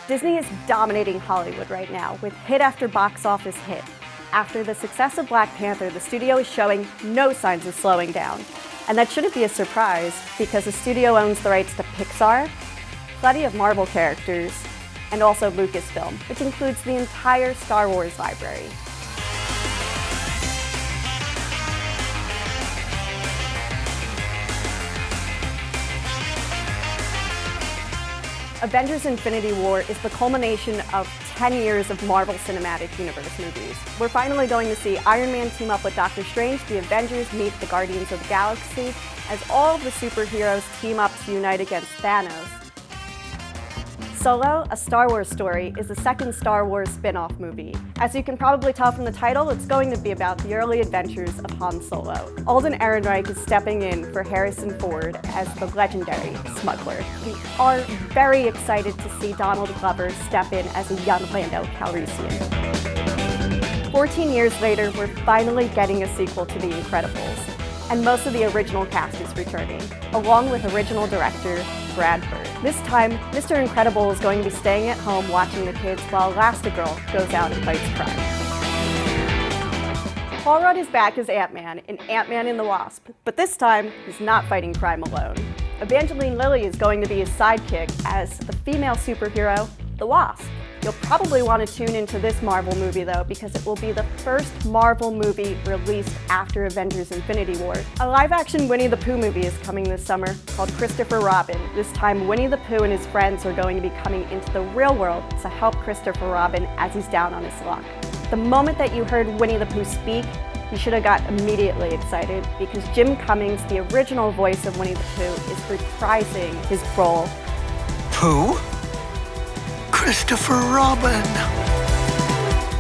Disney is dominating Hollywood right now with hit after box office hit. After the success of Black Panther, the studio is showing no signs of slowing down. And that shouldn't be a surprise because the studio owns the rights to Pixar, plenty of Marvel characters, and also Lucasfilm, which includes the entire Star Wars library. Avengers Infinity War is the culmination of 10 years of Marvel Cinematic Universe movies. We're finally going to see Iron Man team up with Doctor Strange, the Avengers meet the Guardians of the Galaxy, as all of the superheroes team up to unite against Thanos. Solo, A Star Wars Story, is the second Star Wars spin-off movie. As you can probably tell from the title, it's going to be about the early adventures of Han Solo. Alden Ehrenreich is stepping in for Harrison Ford as the legendary smuggler. We are very excited to see Donald Glover step in as a young Lando Calrissian. 14 years later, we're finally getting a sequel to The Incredibles, and most of the original cast is returning, along with original director Brad Bird. This time, Mr. Incredible is going to be staying at home watching the kids while Elastigirl goes out and fights crime. Paul Rudd is back as Ant-Man in Ant-Man and the Wasp, but this time, he's not fighting crime alone. Evangeline Lilly is going to be his sidekick as the female superhero, the Wasp. You'll probably want to tune into this Marvel movie though, because it will be the first Marvel movie released after Avengers Infinity War. A live-action Winnie the Pooh movie is coming this summer called Christopher Robin. This time, Winnie the Pooh and his friends are going to be coming into the real world to help Christopher Robin as he's down on his luck. The moment that you heard Winnie the Pooh speak, you should have got immediately excited because Jim Cummings, the original voice of Winnie the Pooh, is reprising his role. Pooh? Christopher Robin.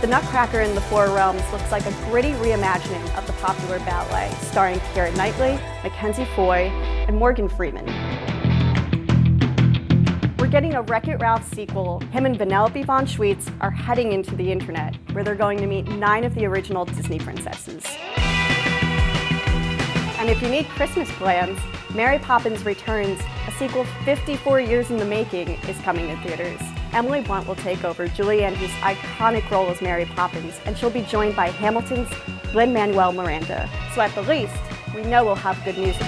The Nutcracker in the Four Realms looks like a gritty reimagining of the popular ballet, starring Keira Knightley, Mackenzie Foy, and Morgan Freeman. We're getting a Wreck-It Ralph sequel. Him and Vanellope von Schweetz are heading into the internet, where they're going to meet 9 of the original Disney princesses. And if you need Christmas plans, Mary Poppins Returns, a sequel 54 years in the making, is coming to theaters. Emily Blunt will take over Julie Andrews' iconic role as Mary Poppins, and she'll be joined by Hamilton's Lin-Manuel Miranda. So at the least, we know we'll have good music.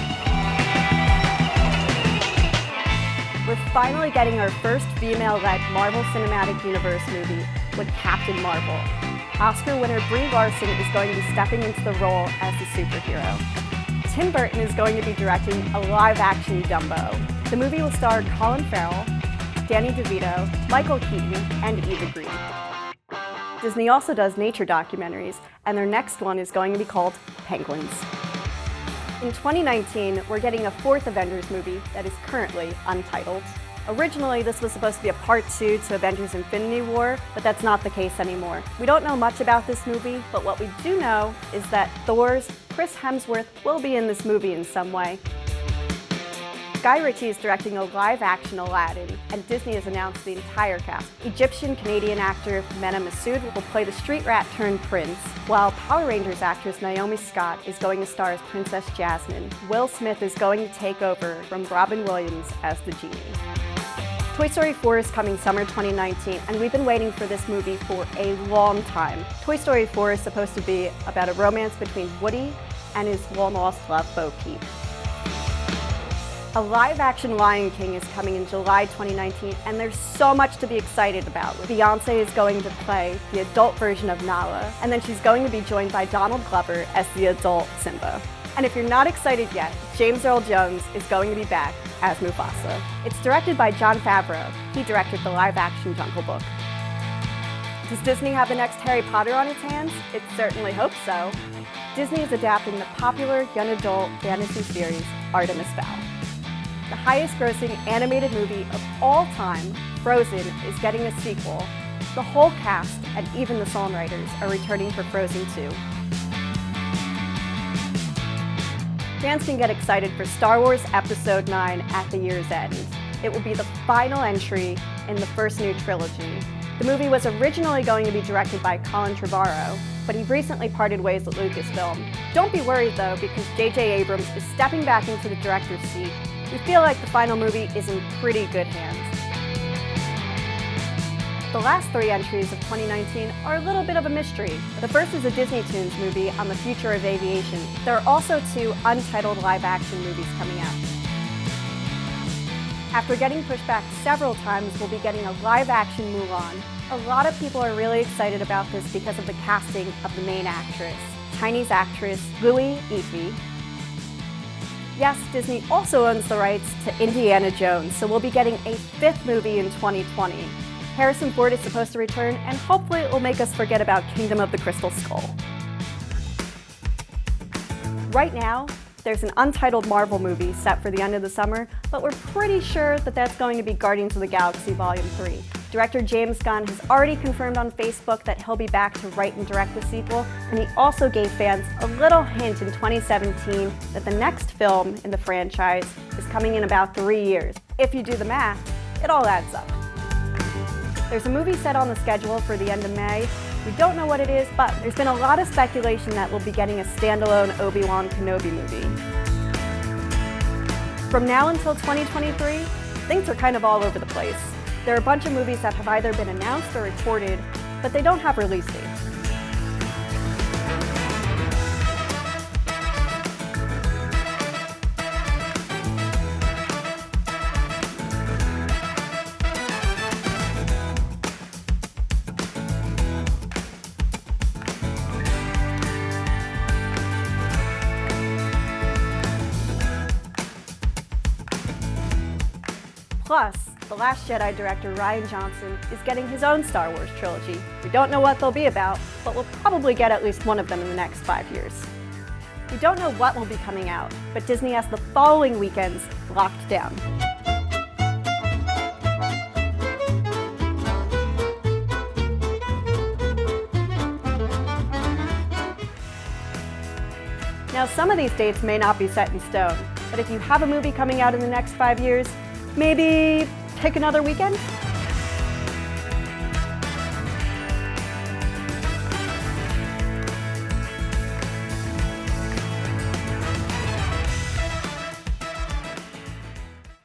We're finally getting our first female-led Marvel Cinematic Universe movie with Captain Marvel. Oscar winner Brie Larson is going to be stepping into the role as the superhero. Tim Burton is going to be directing a live-action Dumbo. The movie will star Colin Farrell, Danny DeVito, Michael Keaton, and Eva Green. Disney also does nature documentaries, and their next one is going to be called Penguins. In 2019, we're getting a 4th Avengers movie that is currently untitled. Originally, this was supposed to be a part 2 to Avengers Infinity War, but that's not the case anymore. We don't know much about this movie, but what we do know is that Thor's Chris Hemsworth will be in this movie in some way. Guy Ritchie is directing a live-action Aladdin, and Disney has announced the entire cast. Egyptian-Canadian actor Mena Massoud will play the street rat turned prince, while Power Rangers actress Naomi Scott is going to star as Princess Jasmine. Will Smith is going to take over from Robin Williams as the genie. Toy Story 4 is coming summer 2019, and we've been waiting for this movie for a long time. Toy Story 4 is supposed to be about a romance between Woody and his long-lost love, Bo Peep. A live-action Lion King is coming in July 2019, and there's so much to be excited about. Beyoncé is going to play the adult version of Nala, and then she's going to be joined by Donald Glover as the adult Simba. And if you're not excited yet, James Earl Jones is going to be back as Mufasa. It's directed by Jon Favreau. He directed the live-action Jungle Book. Does Disney have the next Harry Potter on its hands? It certainly hopes so. Disney is adapting the popular young adult fantasy series Artemis Fowl. The highest-grossing animated movie of all time, Frozen, is getting a sequel. The whole cast and even the songwriters are returning for Frozen 2. Fans can get excited for Star Wars Episode 9 at the year's end. It will be the final entry in the first new trilogy. The movie was originally going to be directed by Colin Trevorrow, but he recently parted ways with Lucasfilm. Don't be worried though, because J.J. Abrams is stepping back into the director's seat. We feel like the final movie is in pretty good hands. The last three entries of 2019 are a little bit of a mystery. The first is a Disney Toons movie on the future of aviation. There are also two Untitled live-action movies coming out. After getting pushed back several times, we'll be getting a live-action Mulan. A lot of people are really excited about this because of the casting of the main actress, Chinese actress Liu Yifei. Yes, Disney also owns the rights to Indiana Jones, so we'll be getting a fifth movie in 2020. Harrison Ford is supposed to return, and hopefully it will make us forget about Kingdom of the Crystal Skull. Right now, there's an Untitled Marvel movie set for the end of the summer, but we're pretty sure that that's going to be Guardians of the Galaxy Volume 3. Director James Gunn has already confirmed on Facebook that he'll be back to write and direct the sequel, and he also gave fans a little hint in 2017 that the next film in the franchise is coming in about 3 years. If you do the math, it all adds up. There's a movie set on the schedule for the end of May. We don't know what it is, but there's been a lot of speculation that we'll be getting a standalone Obi-Wan Kenobi movie. From now until 2023, things are kind of all over the place. There are a bunch of movies that have either been announced or recorded, but they don't have release dates. Plus, The Last Jedi director Rian Johnson is getting his own Star Wars trilogy. We don't know what they'll be about, but we'll probably get at least one of them in the next 5 years. We don't know what will be coming out, but Disney has the following weekends locked down. Now, some of these dates may not be set in stone, but if you have a movie coming out in the next 5 years, maybe pick another weekend?